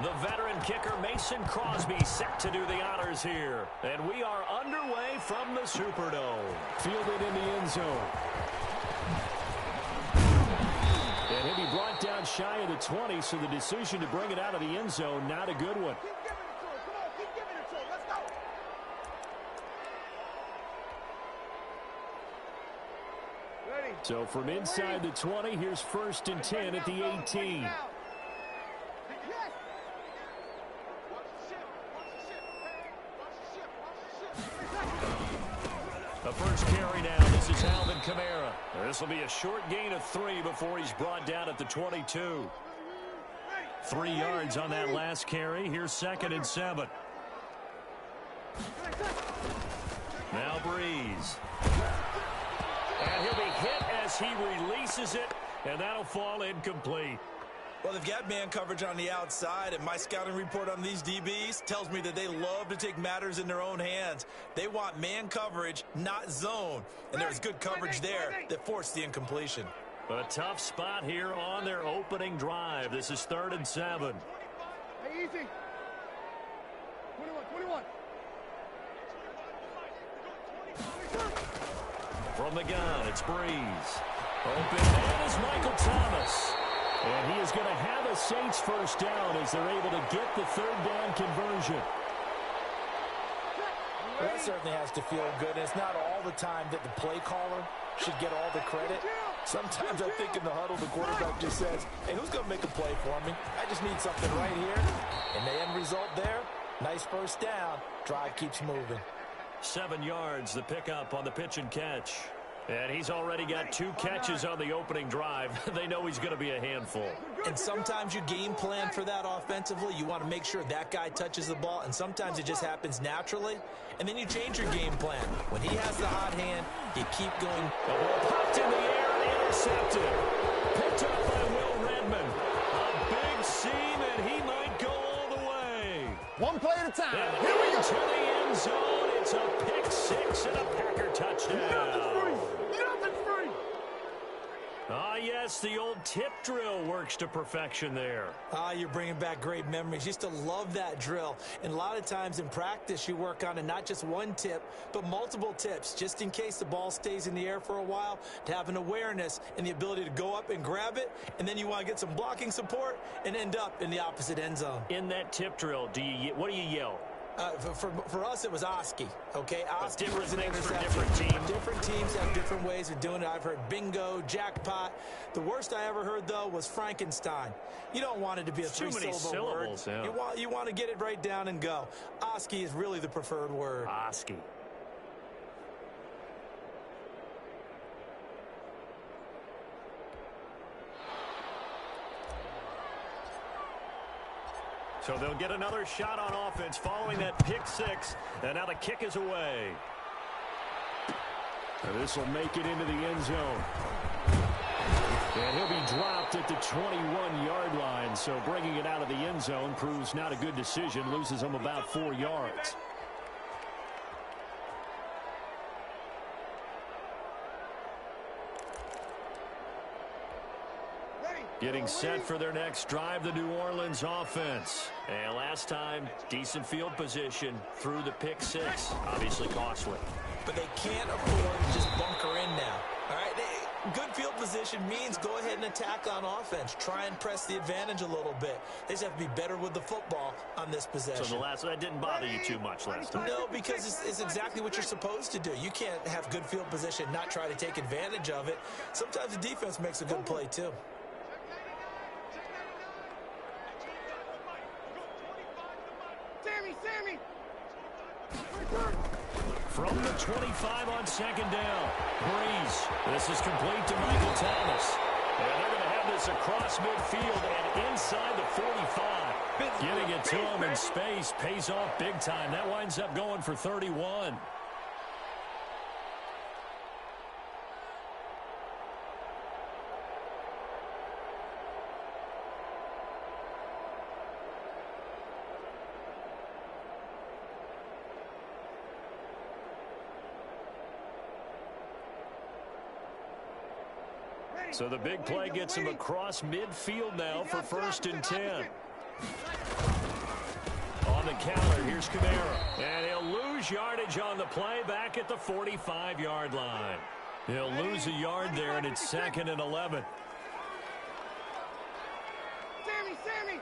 The veteran kicker Mason Crosby set to do the honors here. And we are underway from the Superdome. Fielded in the end zone. And he'll be brought down shy of the 20, so the decision to bring it out of the end zone, not a good one. Keep giving it to him. Let's go. Ready. So from inside the 20, here's 1st and 10 at the 18. The first carry now. This is Alvin Kamara. This will be a short gain of 3 before he's brought down at the 22. 3 yards on that last carry. Here's 2nd and 7. Now Breeze. And he'll be hit as he releases it, and that'll fall incomplete. Well, they've got man coverage on the outside, and my scouting report on these DBs tells me that they love to take matters in their own hands. They want man coverage, not zone. And there's good coverage there that forced the incompletion. A tough spot here on their opening drive. This is 3rd and 7. Hey, easy. 21. From the gun, it's Breeze. Open man is Michael Thomas. And he is going to have a Saints first down as they're able to get the 3rd down conversion. Well, that certainly has to feel good. And it's not all the time that the play caller should get all the credit. Sometimes I think in the huddle, the quarterback just says, hey, who's going to make a play for me? I just need something right here. And the end result there, nice first down. Drive keeps moving. 7 yards, the pickup on the pitch and catch. And he's already got 2 catches on the opening drive. They know he's going to be a handful. And sometimes you game plan for that offensively. You want to make sure that guy touches the ball, and sometimes it just happens naturally. And then you change your game plan. When he has the hot hand, you keep going. The ball popped in the air and intercepted. Picked up by Will Redmond. A big seam, and he might go all the way. One play at a time. And Here we go. into the end zone. It's a pick 6 and a Packer touchdown. Ah, yes, the old tip drill works to perfection there. Ah, you're bringing back great memories. Used to love that drill. And a lot of times in practice, you work on it, not just one tip, but multiple tips, just in case the ball stays in the air for a while, to have an awareness and the ability to go up and grab it, and then you want to get some blocking support and end up in the opposite end zone. In that tip drill, what do you yell? For us, it was Oski, okay? Oski was an things for interception. different teams. Different teams have different ways of doing it. I've heard bingo, jackpot. The worst I ever heard, though, was Frankenstein. You don't want it to be a three-syllable word. Yeah. You want to get it right down and go. Oski is really the preferred word. Oski. So they'll get another shot on offense following that pick 6. And now the kick is away. And this will make it into the end zone. And he'll be dropped at the 21-yard line. So bringing it out of the end zone proves not a good decision. Loses him about 4 yards. Getting set for their next drive, the New Orleans offense. And last time, decent field position through the pick 6. Obviously costly. But they can't afford to just bunker in now. All right, good field position means go ahead and attack on offense. Try and press the advantage a little bit. They just have to be better with the football on this possession. So that didn't bother you too much last time? No, because it's exactly what you're supposed to do. You can't have good field position, not try to take advantage of it. Sometimes the defense makes a good play, too. Sammy! From the 25 on 2nd down. Breeze. This is complete to Michael Thomas. And they're going to have this across midfield and inside the 45. Getting it to him in space pays off big time. That winds up going for 31. So the big play gets him across midfield now for 1st and 10. counter. Here's Kamara. And he'll lose yardage on the play back at the 45-yard line. He'll lose a yard there, and it's 2nd and 11. Sammy!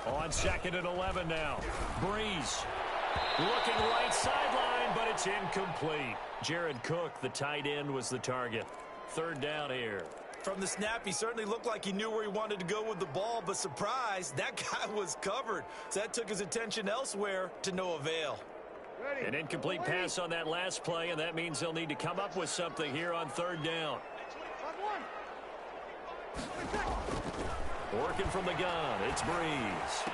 On 2nd and 11 now. Breeze looking right sideline, but it's incomplete. Jared Cook, the tight end, was the target. 3rd down here. From the snap, he certainly looked like he knew where he wanted to go with the ball, but surprise, that guy was covered. So that took his attention elsewhere to no avail. An incomplete pass on that last play, and that means they'll need to come up with something here on 3rd down. Working from the gun, it's Breeze.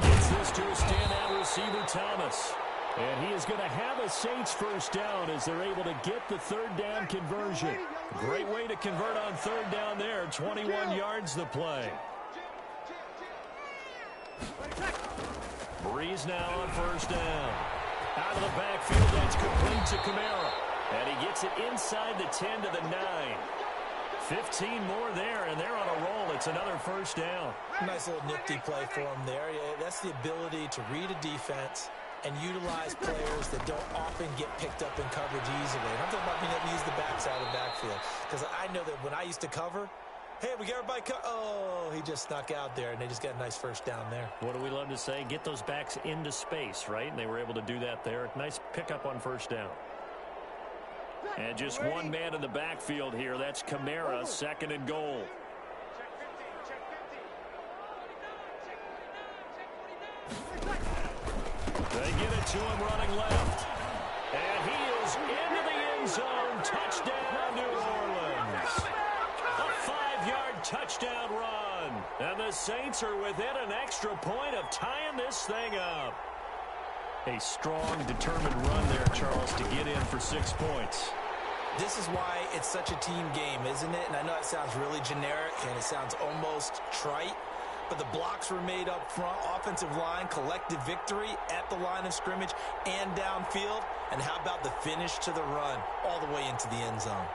Gets this to a standout receiver, Thomas. And he is going to have a Saints first down as they're able to get the 3rd down conversion. Great way to convert on 3rd down there. 21 yards the play. Breeze now on 1st down. Out of the backfield, that's complete to Kamara. And he gets it inside the 10 to the 9. 15 more there, and they're on a roll. It's another 1st down. Nice little nifty play for him there. Yeah, that's the ability to read a defense and utilize players that don't often get picked up in coverage easily. And I'm talking about being able to use the backside of the backfield. Because I know that when I used to cover, hey, we got everybody oh, he just snuck out there, and they just got a nice 1st down there. What do we love to say? Get those backs into space, right? And they were able to do that there. Nice pickup on 1st down. And just one man in the backfield here. That's Kamara, 2nd and goal. They get it to him running left. And he is into the end zone. Touchdown, New Orleans. A 5-yard touchdown run. And the Saints are within an extra point of tying this thing up. A strong, determined run there, Charles, to get in for 6 points. This is why it's such a team game, isn't it? And I know it sounds really generic and it sounds almost trite, but the blocks were made up front, offensive line, collective victory at the line of scrimmage and downfield. And how about the finish to the run all the way into the end zone?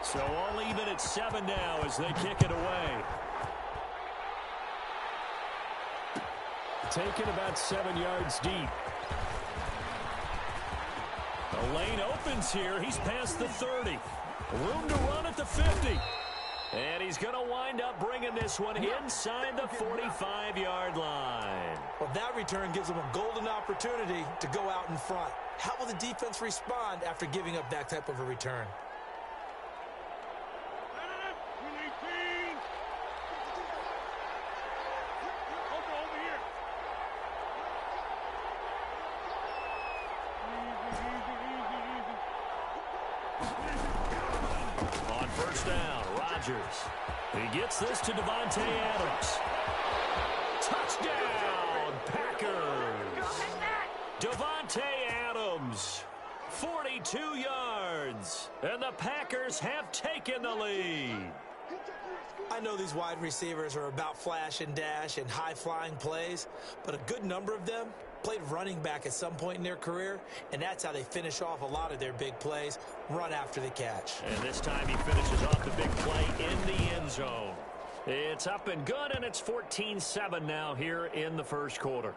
So all even at 7 now as they kick it away. Taken about 7 yards deep. The lane opens here. He's past the 30. Room to run at the 50. And he's going to wind up bringing this one inside the 45-yard line. Well, that return gives him a golden opportunity to go out in front. How will the defense respond after giving up that type of a return? On 1st down, Rodgers. He gets this to Davante Adams. Touchdown, Packers. Davante Adams, 42 yards. And the Packers have taken the lead. I know these wide receivers are about flash and dash and high-flying plays, but a good number of them played running back at some point in their career, and that's how they finish off a lot of their big plays, run after the catch. And this time he finishes off the big play in the end zone. It's up and good, and it's 14-7 now here in the 1st quarter.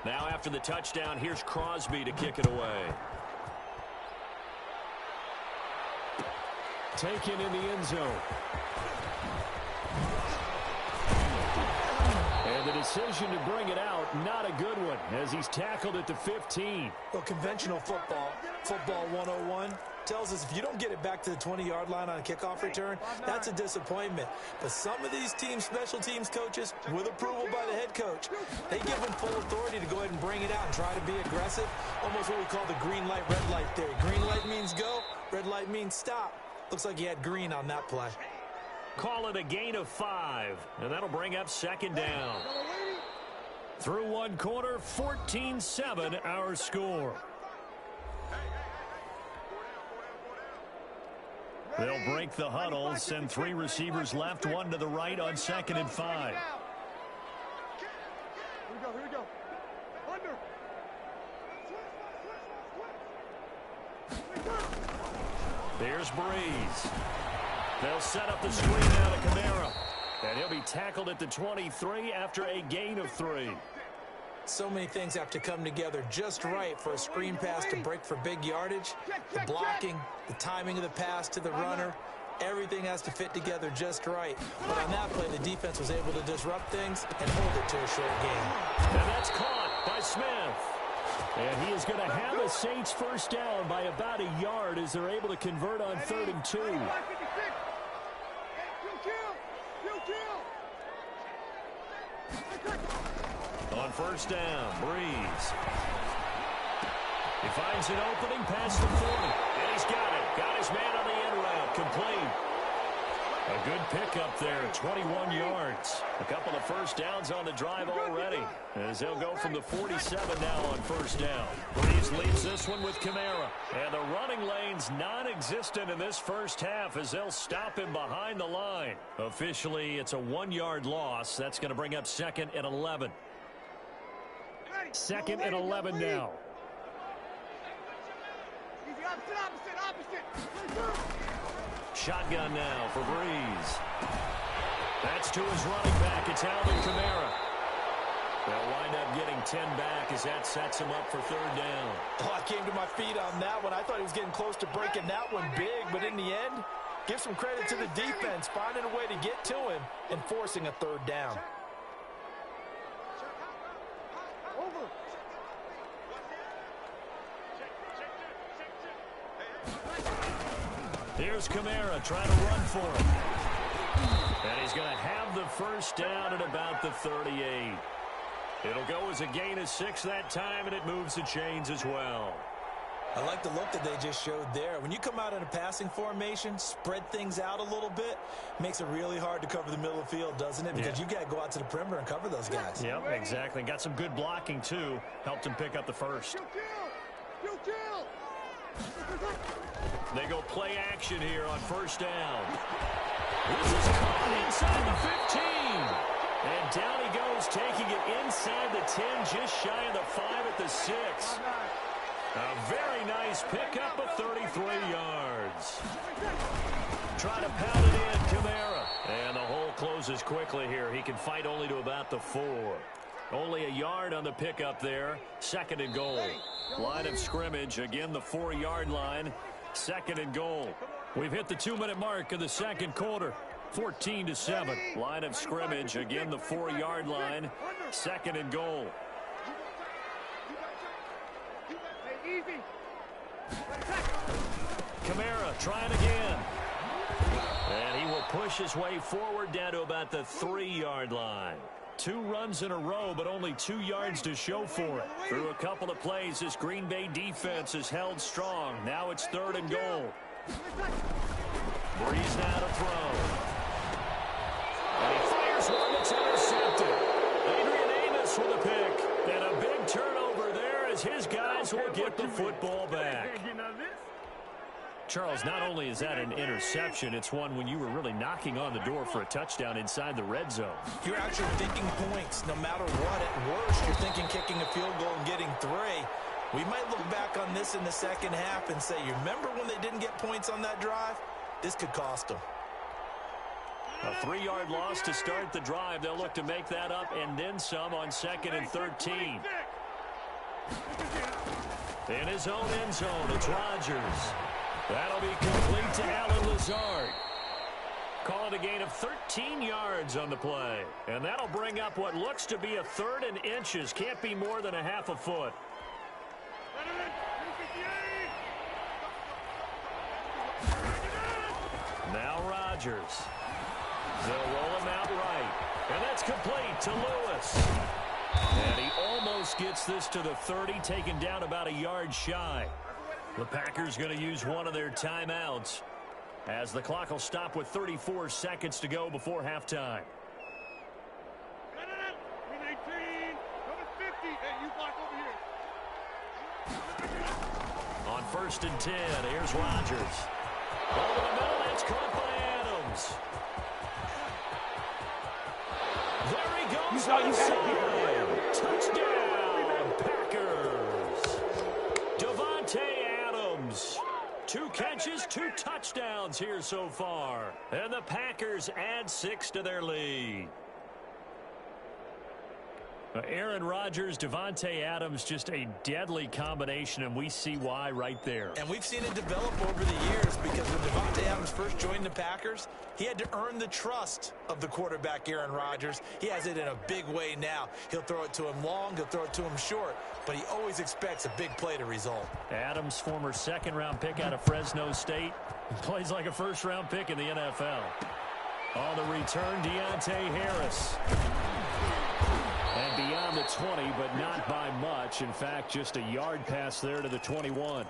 Now after the touchdown, here's Crosby to kick it away. Taken in the end zone. And the decision to bring it out, not a good one, as he's tackled at the 15. Well, conventional football 101, tells us if you don't get it back to the 20-yard line on a kickoff return, that's a disappointment. But some of these team special teams coaches, with approval by the head coach, they give them full authority to go ahead and bring it out and try to be aggressive, almost what we call the green light, red light theory. Green light means go, red light means stop. Looks like he had green on that play. Call it a gain of 5, and that'll bring up 2nd down. Through 1 quarter, 14-7 our score. They'll break the huddle, send 3 receivers left, 1 to the right on 2nd and 5. Here we go. Under. There's Breeze. They'll set up the screen now to Kamara. And he'll be tackled at the 23 after a gain of 3. So many things have to come together just right for a screen pass to break for big yardage. The blocking, the timing of the pass to the runner, everything has to fit together just right. But on that play, the defense was able to disrupt things and hold it to a short gain. And that's caught by Smith. And he is going to have a Saints first down by about a yard as they're able to convert on 3rd and 2. On first down, Breeze. He finds an opening past the 40. And he's got it. Got his man on the end route. Complete. A good pickup there, 21 yards. A couple of first downs on the drive already, as they'll go from the 47 now on first down. Breeze leads this one with Kamara. And the running lane's non-existent in this first half as they'll stop him behind the line. Officially, it's a 1-yard loss. That's going to bring up 2nd and 11. 2nd and 11 now. Opposite. Shotgun now for Breeze. That's to his running back. It's Alvin Kamara. They'll wind up getting 10 back as that sets him up for 3rd down. Oh, I came to my feet on that one. I thought he was getting close to breaking that one big, but in the end, give some credit to the defense, finding a way to get to him and forcing a 3rd down. Here's Kamara trying to run for him. And he's going to have the first down at about the 38. It'll go as a gain of 6 that time, and it moves the chains as well. I like the look that they just showed there. When you come out in a passing formation, spread things out a little bit, makes it really hard to cover the middle of the field, doesn't it? Because you got to go out to the perimeter and cover those guys. Yep, exactly. Got some good blocking, too. Helped him pick up the first. They go play action here on first down. This is caught inside the 15. And down he goes, taking it inside the 10, just shy of the 5 at the 6. A very nice pickup of 33 yards. Trying to pound it in, Kamara. And the hole closes quickly here. He can fight only to about the 4. Only a yard on the pickup there. 2nd and goal. Line of scrimmage, again the 4-yard line. 2nd and goal. We've hit the 2-minute mark of the 2nd quarter. 14-7. Line of scrimmage, again the 4-yard line. 2nd and goal. Kamara trying again. And he will push his way forward down to about the 3-yard line. 2 runs in a row, but only 2 yards to show for it. Through a couple of plays, this Green Bay defense is held strong. Now it's 3rd and goal. Breeze now to throw. And he fires one that's intercepted. Adrian Amos with a pick. And a big turnover there as his guys will get the football back. Charles, not only is that an interception, it's one when you were really knocking on the door for a touchdown inside the red zone. You're actually thinking points no matter what. At worst, you're thinking kicking a field goal and getting 3. We might look back on this in the second half and say, you remember when they didn't get points on that drive? This could cost them. A 3-yard loss to start the drive. They'll look to make that up and then some on 2nd and 13. In his own end zone, it's Rodgers. That'll be complete to Alan Lazard. Call it a gain of 13 yards on the play. And that'll bring up what looks to be a 3rd and inches. Can't be more than a half a foot. Now Rodgers. They'll roll him out right. And that's complete to Lewis. And he almost gets this to the 30, taken down about a yard shy. The Packers going to use one of their timeouts as the clock will stop with 34 seconds to go before halftime. On 1st and 10, here's Rodgers. Over the middle, It's caught by Adams. There he goes outside. Touchdown, Packers. Davante Adams. 2 catches, 2 touchdowns here so far. And the Packers add 6 to their lead. Aaron Rodgers, Davante Adams, just a deadly combination, and we see why right there. And we've seen it develop over the years because when Davante Adams first joined the Packers, he had to earn the trust of the quarterback, Aaron Rodgers. He has it in a big way now. He'll throw it to him long, he'll throw it to him short, but he always expects a big play to result. Adams, former second-round pick out of Fresno State, plays like a first-round pick in the NFL. On the return, Deontay Harris. And beyond the 20, but not by much. In fact, just a yard pass there to the 21.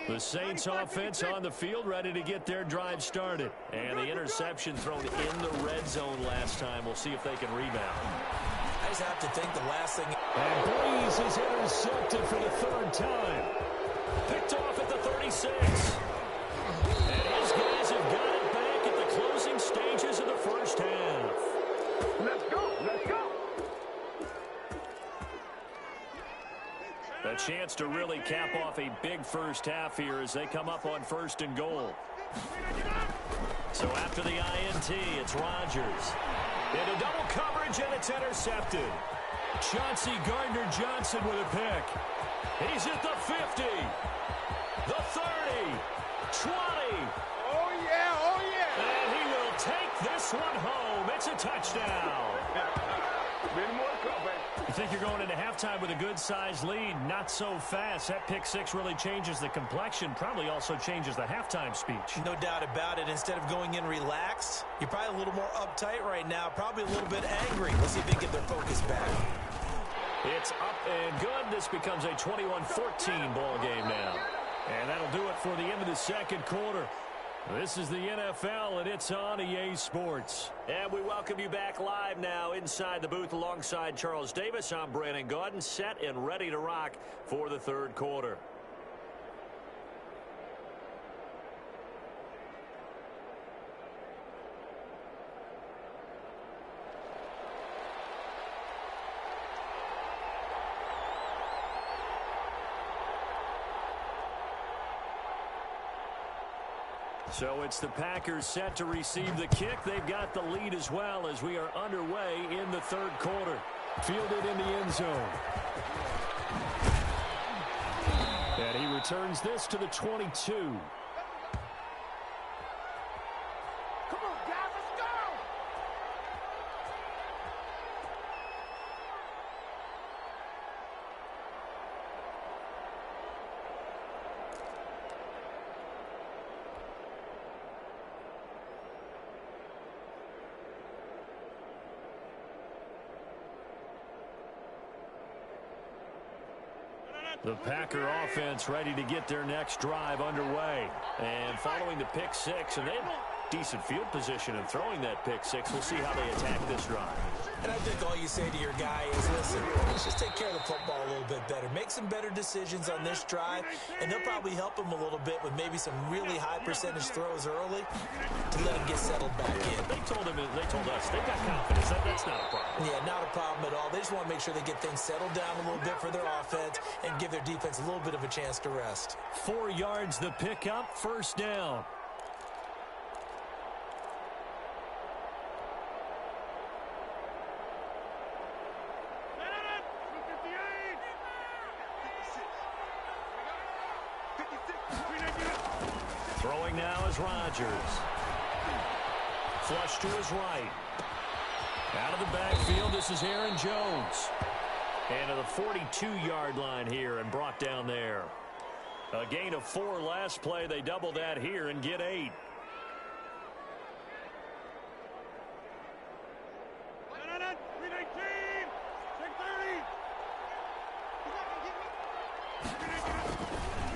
The Saints offense on the field, ready to get their drive started. And the interception thrown in the red zone last time. We'll see if they can rebound. I just have to think the last thing. And Breeze is intercepted for the 3rd time. Picked off at the 36. And his guys have got it back at the closing stages of the first half. Let's go. Let's go. A chance to really cap off a big first half here as they come up on 1st and goal. So after the INT, it's Rodgers. Into double coverage, and it's intercepted. Chauncey Gardner-Johnson with a pick. He's at the 50, the 30, 20. Oh, yeah. Oh, yeah. And he will take this one home. It's a touchdown. Many more coming. You think you're going into halftime with a good-sized lead. Not so fast. That pick 6 really changes the complexion, probably also changes the halftime speech. No doubt about it. Instead of going in relaxed, you're probably a little more uptight right now, probably a little bit angry. Let's see if they can get their focus back. It's up and good. This becomes a 21-14 ball game now. And that'll do it for the end of the 2nd quarter. This is the NFL, and it's on EA Sports. And we welcome you back live now inside the booth alongside Charles Davis. I'm Brandon Gaudin, set and ready to rock for the 3rd quarter. So it's the Packers set to receive the kick. They've got the lead as well as we are underway in the 3rd quarter. Fielded in the end zone. And he returns this to the 22. Come on, guys. Let's go. The Packer offense ready to get their next drive underway. And following the pick 6, and they have decent field position in throwing that pick 6. We'll see how they attack this drive. And I think all you say to your guy is, listen, let's just take care of the football a little bit better. Make some better decisions on this drive, and they'll probably help him a little bit with maybe some really high percentage throws early to let him get settled back in. They told us, they've got confidence. That's not a problem. Yeah, not a problem at all. They just want to make sure they get things settled down a little bit for their offense and give their defense a little bit of a chance to rest. 4 yards the pickup, 1st down. Throwing now is Rodgers. Flush to his right. Out of the backfield, this is Aaron Jones. And to the 42-yard line here and brought down there. A gain of 4 last play. They double that here and get 8.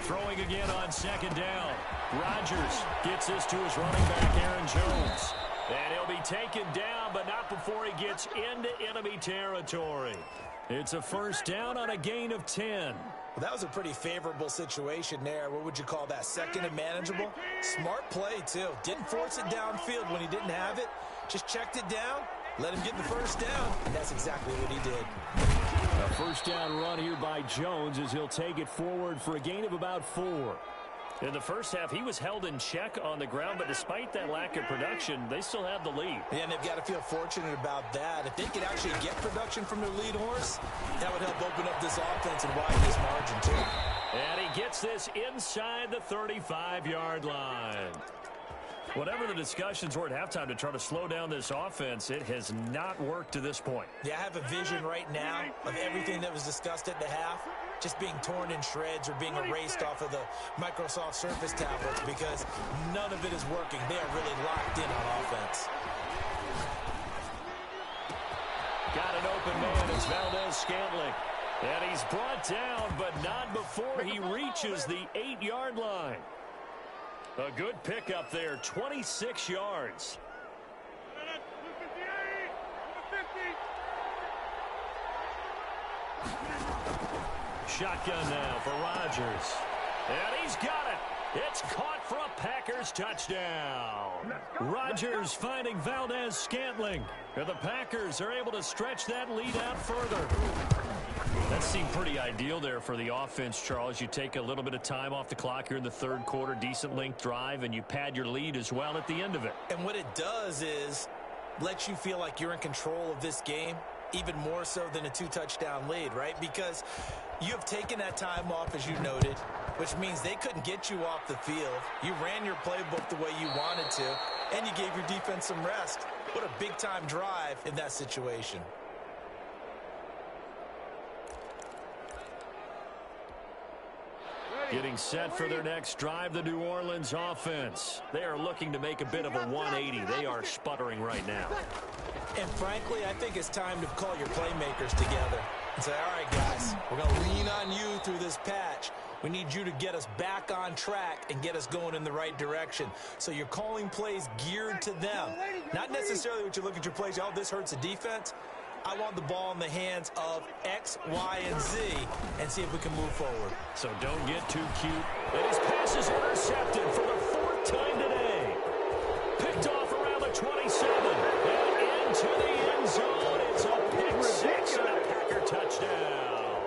Throwing again on 2nd down. Rodgers gets this to his running back, Aaron Jones. And he'll be taken down, but not before he gets into enemy territory. It's a first down on a gain of 10. Well, that was a pretty favorable situation there. What would you call that? Second and manageable? Smart play, too. Didn't force it downfield when he didn't have it. Just checked it down, let him get the first down, and that's exactly what he did. A first down run here by Jones as he'll take it forward for a gain of about 4. In the first half, he was held in check on the ground, but despite that lack of production, they still have the lead. Yeah, and they've got to feel fortunate about that. If they could actually get production from their lead horse, that would help open up this offense and widen this margin, too. And he gets this inside the 35-yard line. Whatever the discussions were at halftime to try to slow down this offense, it has not worked to this point. Yeah, I have a vision right now of everything that was discussed at the half just being torn in shreds or being erased off of the Microsoft Surface tablets because none of it is working. They are really locked in on offense. Got an open man. It's Valdez-Scantling. And he's brought down, but not before he reaches the 8-yard line. A good pickup there, 26 yards. Shotgun now for Rodgers. And he's got it. It's caught for a Packers touchdown. Rodgers finding Valdez-Scantling. And the Packers are able to stretch that lead out further. That seemed pretty ideal there for the offense, Charles. You take a little bit of time off the clock here in the third quarter, decent length drive, and you pad your lead as well at the end of it. And what it does is lets you feel like you're in control of this game, even more so than a 2-touchdown lead, right? Because you have taken that time off, as you noted, which means they couldn't get you off the field. You ran your playbook the way you wanted to, and you gave your defense some rest. What a big-time drive in that situation. Getting set for their next drive, the New Orleans offense. They are looking to make a bit of a 180. They are sputtering right now. And frankly, I think it's time to call your playmakers together and say, all right, guys, we're going to lean on you through this patch. We need you to get us back on track and get us going in the right direction. So you're calling plays geared to them. Not necessarily what you look at your plays, oh, this hurts the defense. I want the ball in the hands of X, Y, and Z and see if we can move forward. So don't get too cute. And his pass is intercepted for the 4th time today. Picked off around the 27. And into the end zone. It's a pick 6 and a Packer touchdown.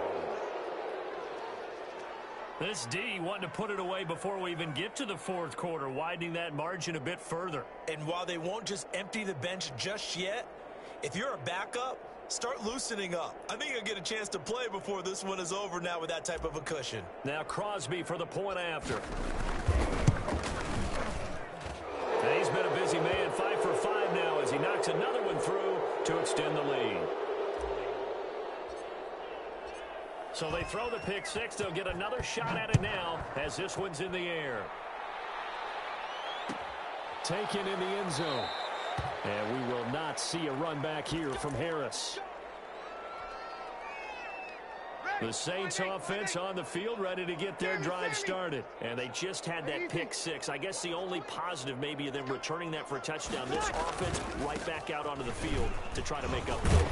This D wanting to put it away before we even get to the fourth quarter, widening that margin a bit further. And while they won't just empty the bench just yet, if you're a backup, start loosening up. I think you'll get a chance to play before this one is over now with that type of a cushion. Now Crosby for the point after. And he's been a busy man, 5 for 5 now as he knocks another one through to extend the lead. So they throw the pick 6. They'll get another shot at it now as this one's in the air. Taken in the end zone. And we will not see a run back here from Harris. The Saints offense on the field ready to get their drive started. And they just had that pick 6. I guess the only positive maybe of them returning that for a touchdown. This offense right back out onto the field to try to make up for it.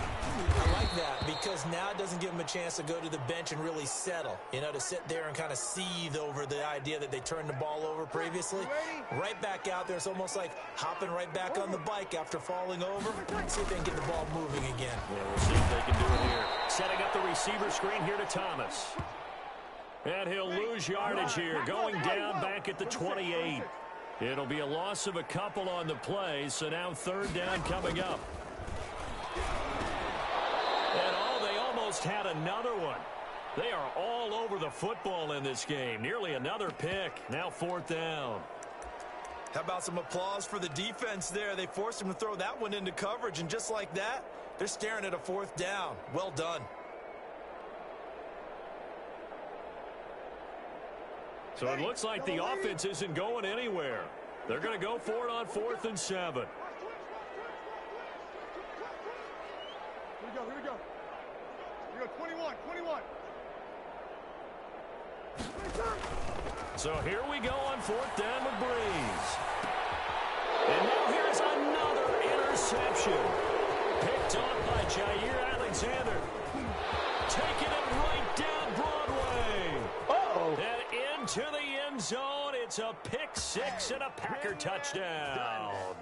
I like that because now it doesn't give them a chance to go to the bench and really settle. You know, to sit there and kind of seethe over the idea that they turned the ball over previously. Right back out there. It's almost like hopping right back on the bike after falling over. See if they can get the ball moving again. Yeah, we'll see if they can do it here. Setting up the receiver screen here to Thomas. And he'll lose yardage here, going down back at the 28. It'll be a loss of a couple on the play, so now 3rd down coming up. And they almost had another one. They are all over the football in this game. Nearly another pick. Now 4th down. How about some applause for the defense there? They forced him to throw that one into coverage, and just like that, they're staring at a 4th down. Well done. So it looks like the offense isn't going anywhere. They're going to go for it on 4th and 7. Here we go. Here we go. Here we go. 21. 21. So here we go on 4th down with Breeze. And now here's another interception. Picked off by Jair Alexander. Taking it right down Broadway. Uh-oh. And into the end zone. It's a pick six and a Packer touchdown.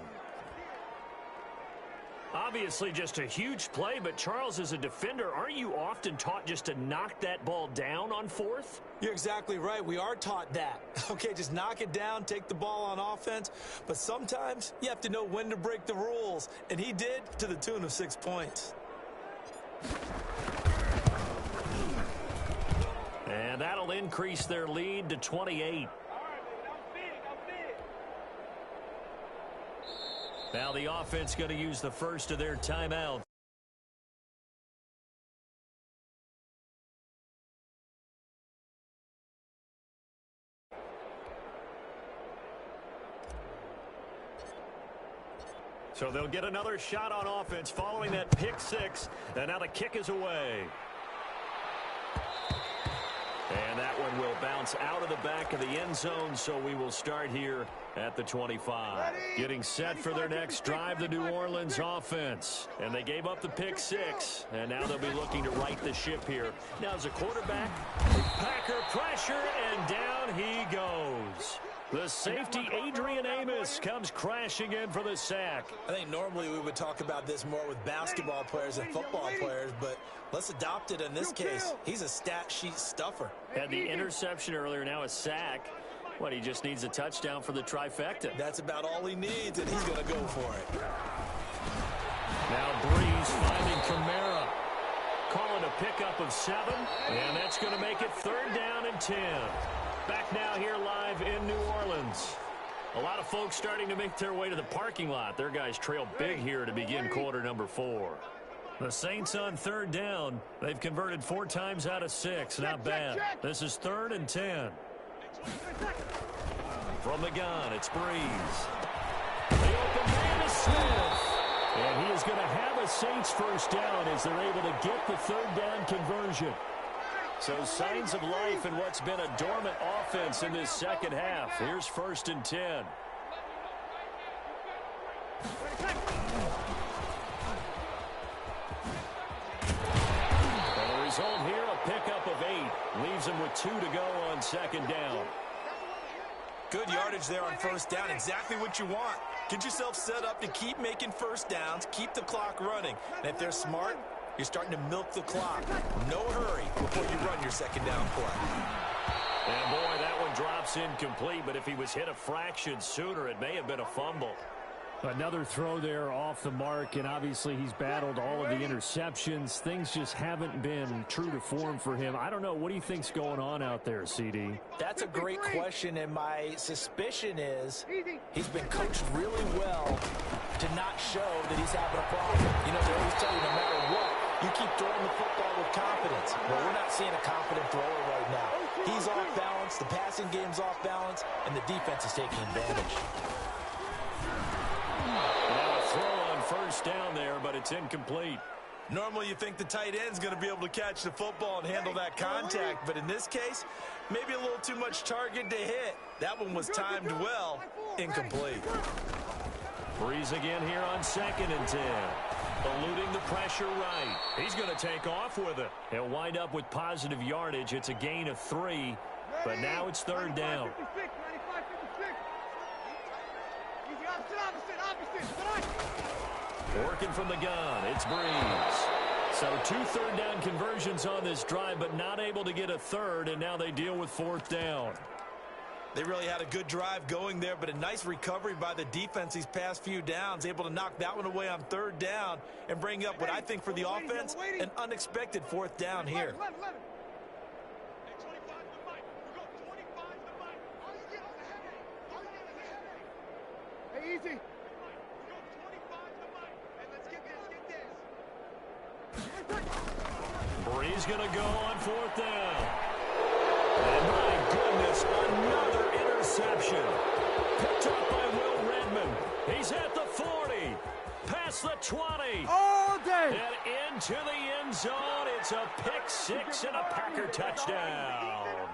Obviously just a huge play, but Charles, as a defender, aren't you often taught just to knock that ball down on fourth? You're exactly right. We are taught that. Okay, just knock it down, take the ball on offense. But sometimes you have to know when to break the rules. And he did, to the tune of 6 points. And that'll increase their lead to 28. Now the offense going to use the first of their timeouts. So they'll get another shot on offense following that pick six. And now the kick is away. And that one will bounce out of the back of the end zone, so we will start here at the 25. Getting set for their next drive, the New Orleans offense. And they gave up the pick six, and now they'll be looking to right the ship here. Now as a quarterback, Packer pressure, and down he goes. The safety, Adrian Amos, comes crashing in for the sack. I think normally we would talk about this more with basketball players and football players, but let's adopt it in this case. He's a stat sheet stuffer. Had the interception earlier, now a sack. What, he just needs a touchdown for the trifecta. That's about all he needs, and he's going to go for it. Now Breeze finding Kamara. Calling a pickup of 7, and that's going to make it 3rd down and 10. Back now here live in New Orleans. A lot of folks starting to make their way to the parking lot. Their guys trail big here to begin quarter number 4. The Saints on 3rd down. They've converted 4 times out of 6. Not bad. This is 3rd and 10. From the gun, it's Breeze. The open man is Smith. And he is going to have a Saints first down as they're able to get the 3rd down conversion. So signs of life in what's been a dormant offense in this second half. Here's 1st and 10. And the result here, a pickup of 8. Leaves him with 2 to go on 2nd down. Good yardage there on 1st down. Exactly what you want. Get yourself set up to keep making 1st downs, keep the clock running. And if they're smart, you're starting to milk the clock. No hurry before you run your 2nd down play. And boy, that one drops incomplete, but if he was hit a fraction sooner, it may have been a fumble. Another throw there off the mark, and obviously he's battled all of the interceptions. Things just haven't been true to form for him. I don't know. What do you think's going on out there, CD? That's a great question, and my suspicion is he's been coached really well to not show that he's having a problem. You know, they always tell you no matter what, you keep throwing the football with confidence. Well, we're not seeing a confident thrower right now. He's off balance, the passing game's off balance, and the defense is taking advantage. Now a throw on 1st down there, but it's incomplete. Normally you think the tight end's going to be able to catch the football and handle that contact, but in this case, maybe a little too much target to hit. That one was timed well, incomplete. Breeze again here on 2nd and 10. Eluding the pressure right. He's going to take off with it. He'll wind up with positive yardage. It's a gain of 3, but now it's 3rd down. Working from the gun, it's Breeze. So 2 3rd down conversions on this drive, but not able to get a 3rd, and now they deal with 4th down. They really had a good drive going there, but a nice recovery by the defense these past few downs, able to knock that one away on 3rd down and bring up what I think for the offense, an unexpected 4th down here. Hey, easy. Breeze going to go on 4th down. And my goodness, another interception. Picked up by Will Redmond. He's at the 40. Past the 20. All day. And into the end zone. It's a pick 6 and a Packer touchdown.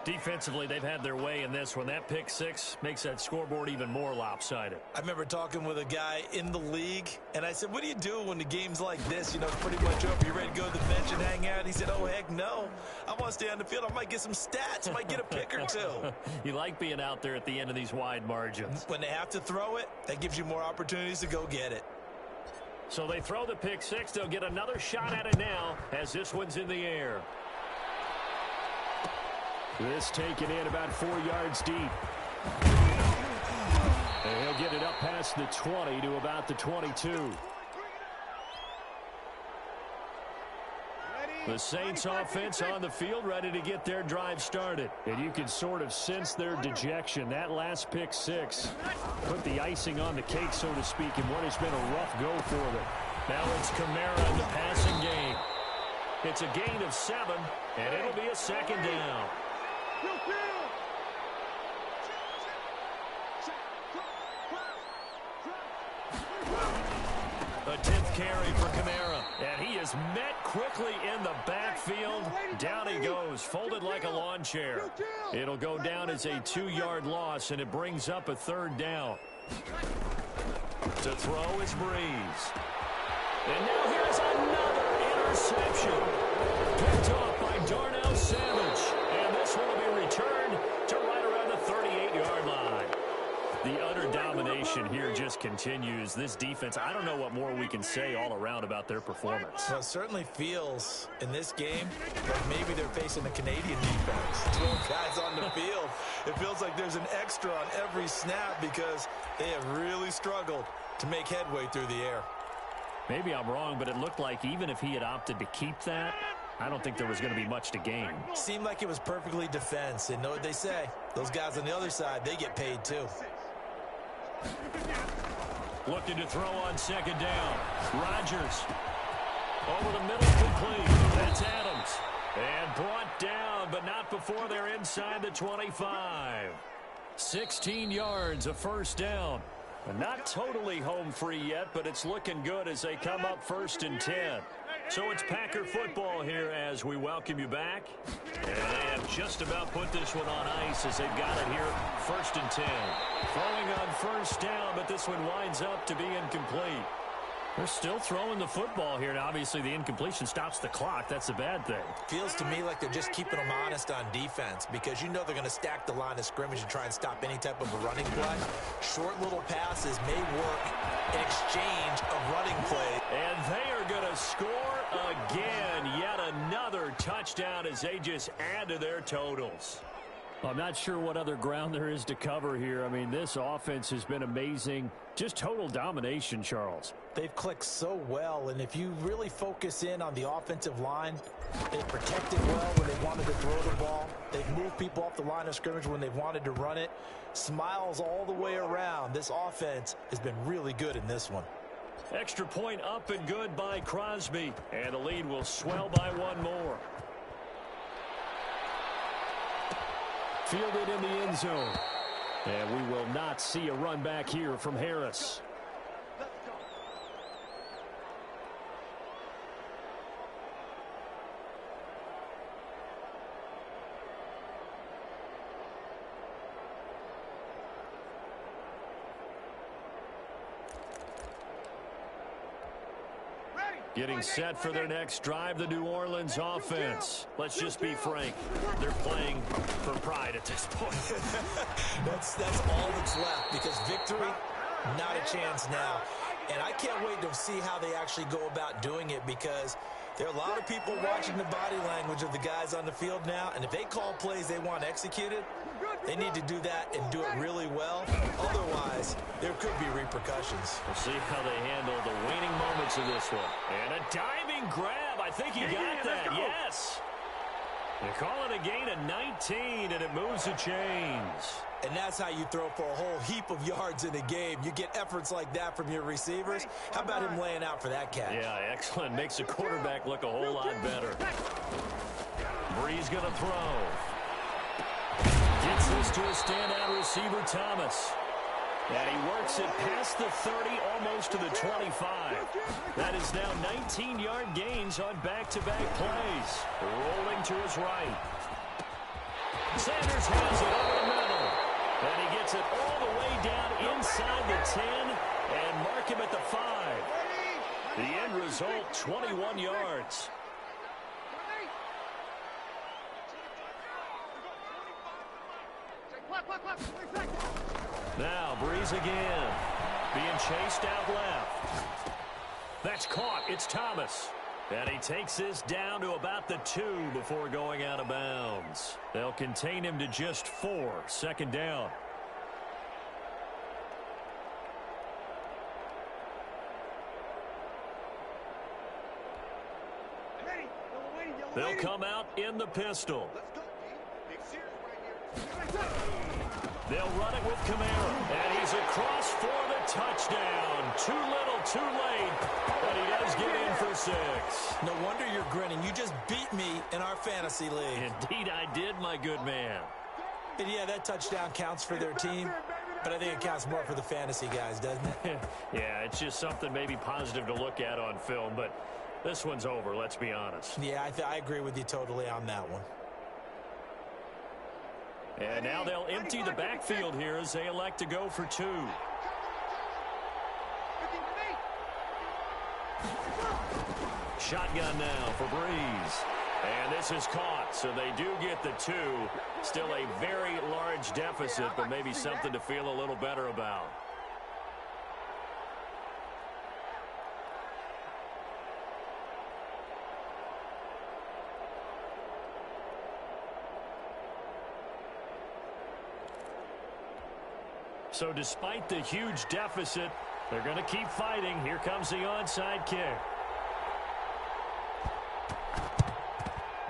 Defensively, they've had their way in this one. That pick six makes that scoreboard even more lopsided. I remember talking with a guy in the league, and I said, what do you do when the game's like this? You know, it's pretty much over. You ready to go to the bench and hang out? He said, oh, heck no. I want to stay on the field. I might get some stats. I might get a pick or two. You like being out there at the end of these wide margins. When they have to throw it, that gives you more opportunities to go get it. So they throw the pick six. They'll get another shot at it now as this one's in the air. This taken in about 4 yards deep. And he'll get it up past the 20 to about the 22. The Saints offense on the field ready to get their drive started. And you can sort of sense their dejection. That last pick six put the icing on the cake, so to speak, in what has been a rough go for them. Now it's Kamara in the passing game. It's a gain of 7, and it'll be a second down. A 10th carry for Kamara, and he is met quickly in the backfield. Down he goes, folded like a lawn chair. It'll go down as a 2-yard loss, and it brings up a 3rd down. To throw is Breeze. And now here's another interception. Picked off by Darnell Savage. And this one will be returned to right around the 38-yard line. The utter domination here just continues. This defense, I don't know what more we can say all around about their performance. Well, it certainly feels in this game like maybe they're facing a Canadian defense. 12 guys on the field. It feels like there's an extra on every snap because they have really struggled to make headway through the air. Maybe I'm wrong, but it looked like even if he had opted to keep that, I don't think there was going to be much to gain. Seemed like it was perfectly defense. And know what they say? Those guys on the other side, they get paid too. Looking to throw on second down. Rodgers. Over the middle, complete. That's Adams. And brought down, but not before they're inside the 25. 16 yards, a first down. Not totally home free yet, but it's looking good as they come up 1st and 10. So it's Packer football here as we welcome you back. And they have just about put this one on ice as they've got it here 1st and 10. Throwing on 1st down, but this one winds up to be incomplete. They're still throwing the football here. Now, obviously, the incompletion stops the clock. That's a bad thing. Feels to me like they're just keeping them honest on defense because you know they're going to stack the line of scrimmage and try and stop any type of a running play. Short little passes may work in exchange of running play. And they are going to score again. Yet another touchdown as they just add to their totals. I'm not sure what other ground there is to cover here. I mean, this offense has been amazing. Just total domination, Charles. They've clicked so well, and if you really focus in on the offensive line, they've protected well when they wanted to throw the ball. They've moved people off the line of scrimmage when they've wanted to run it. Smiles all the way around. This offense has been really good in this one. Extra point up and good by Crosby, and the lead will swell by 1 more. Fielded in the end zone. And we will not see a run back here from Harris. Getting set for their next drive, the New Orleans offense. Let's just be frank. They're playing for pride at this point. That's all that's left because victory, not a chance now. And I can't wait to see how they actually go about doing it because there are a lot of people watching the body language of the guys on the field now. And if they call plays they want executed, they need to do that and do it really well. Otherwise, there could be repercussions. We'll see how they handle the waning moments of this one. And a diving grab. I think he got that. Yes. They call it a gain of 19, and it moves the chains. And that's how you throw for a whole heap of yards in a game. You get efforts like that from your receivers. How about him laying out for that catch? Yeah, excellent. Makes the quarterback look a whole lot better. Breeze going to throw. Gets this to a standout receiver, Thomas. And he works it past the 30, almost to the 25. That is now 19-yard gains on back-to-back plays. Rolling to his right. Sanders has it over the middle. And he gets it all the way down inside the 10 and mark him at the 5. The end result, 21 yards. Now, Breeze again. Being chased out left. That's caught. It's Thomas. And he takes this down to about the 2 before going out of bounds. They'll contain him to just 4. Second down. They'll come out in the pistol. They'll run it with Kamara. And he's across for the touchdown. Too little, too late. But he does get in for 6. No wonder you're grinning. You just beat me in our fantasy league. Indeed I did, my good man. And yeah, that touchdown counts for their team. But I think it counts more for the fantasy guys, doesn't it? Yeah, it's just something maybe positive to look at on film. But this one's over, let's be honest. Yeah, I agree with you totally on that one. And now they'll empty the backfield here as they elect to go for 2. Shotgun now for Breeze. And this is caught, so they do get the 2. Still a very large deficit, but maybe something to feel a little better about. So despite the huge deficit, they're going to keep fighting. Here comes the onside kick.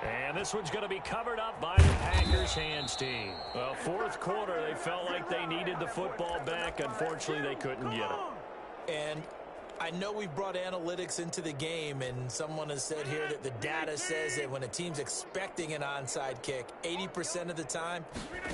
And this one's going to be covered up by the Packers hands team. Well, fourth quarter, they felt like they needed the football back. Unfortunately, they couldn't get it. And I know we brought analytics into the game, and someone has said here that the data says that when a team's expecting an onside kick, 80% of the time,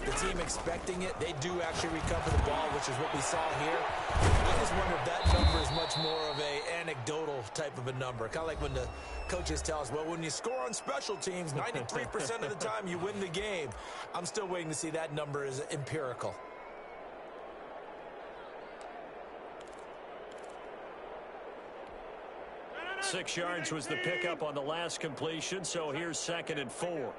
the team expecting it, they do actually recover the ball, which is what we saw here. I just wonder if that number is much more of a anecdotal type of a number. Kind of like when the coaches tell us, well, when you score on special teams, 93% of the time you win the game. I'm still waiting to see that number is empirical. Six yards was the pickup on the last completion, so here's 2nd and 4.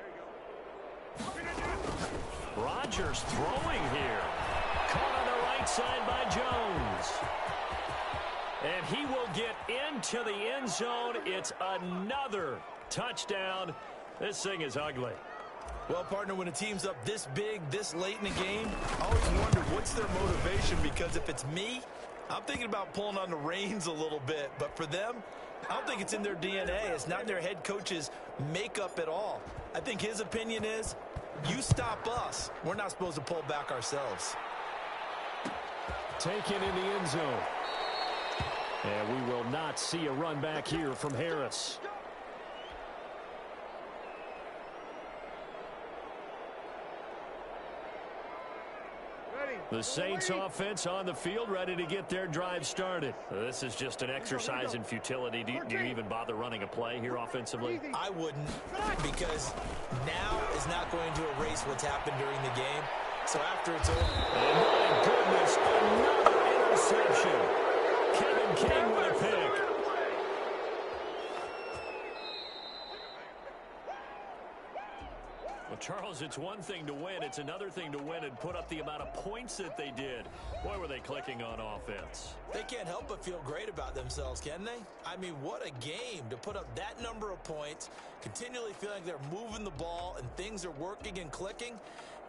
Rodgers throwing here. Caught on the right side by Jones. And he will get into the end zone. It's another touchdown. This thing is ugly. Well, partner, when a team's up this big, this late in the game, I always wonder what's their motivation, because if it's me, I'm thinking about pulling on the reins a little bit. But for them, I don't think it's in their DNA. It's not in their head coach's makeup at all. I think his opinion is, you stop us, we're not supposed to pull back ourselves. Taken in the end zone. And we will not see a run back here from Harris. The Saints offense on the field, ready to get their drive started. This is just an exercise in futility. Do you even bother running a play here offensively? I wouldn't, because now is not going to erase what's happened during the game. So after it's over. Oh, my goodness, another interception. Kevin King with a pick. Well, Charles, it's one thing to win. It's another thing to win and put up the amount of points that they did. Boy, were they clicking on offense. They can't help but feel great about themselves, can they? I mean, what a game to put up that number of points, continually feeling like they're moving the ball and things are working and clicking.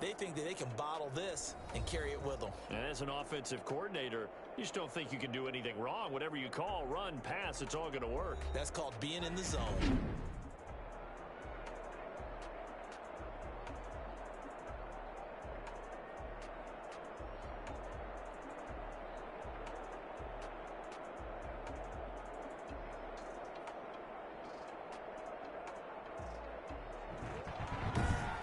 They think that they can bottle this and carry it with them. And as an offensive coordinator, you just don't think you can do anything wrong. Whatever you call, run, pass, it's all going to work. That's called being in the zone.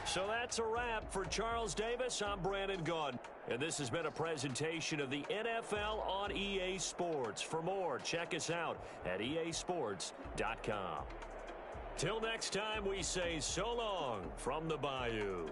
So that's a wrap for Charles Davis. I'm Brandon Gunn. And this has been a presentation of the NFL on EA Sports. For more, check us out at easports.com. Till next time, we say so long from the Bayou.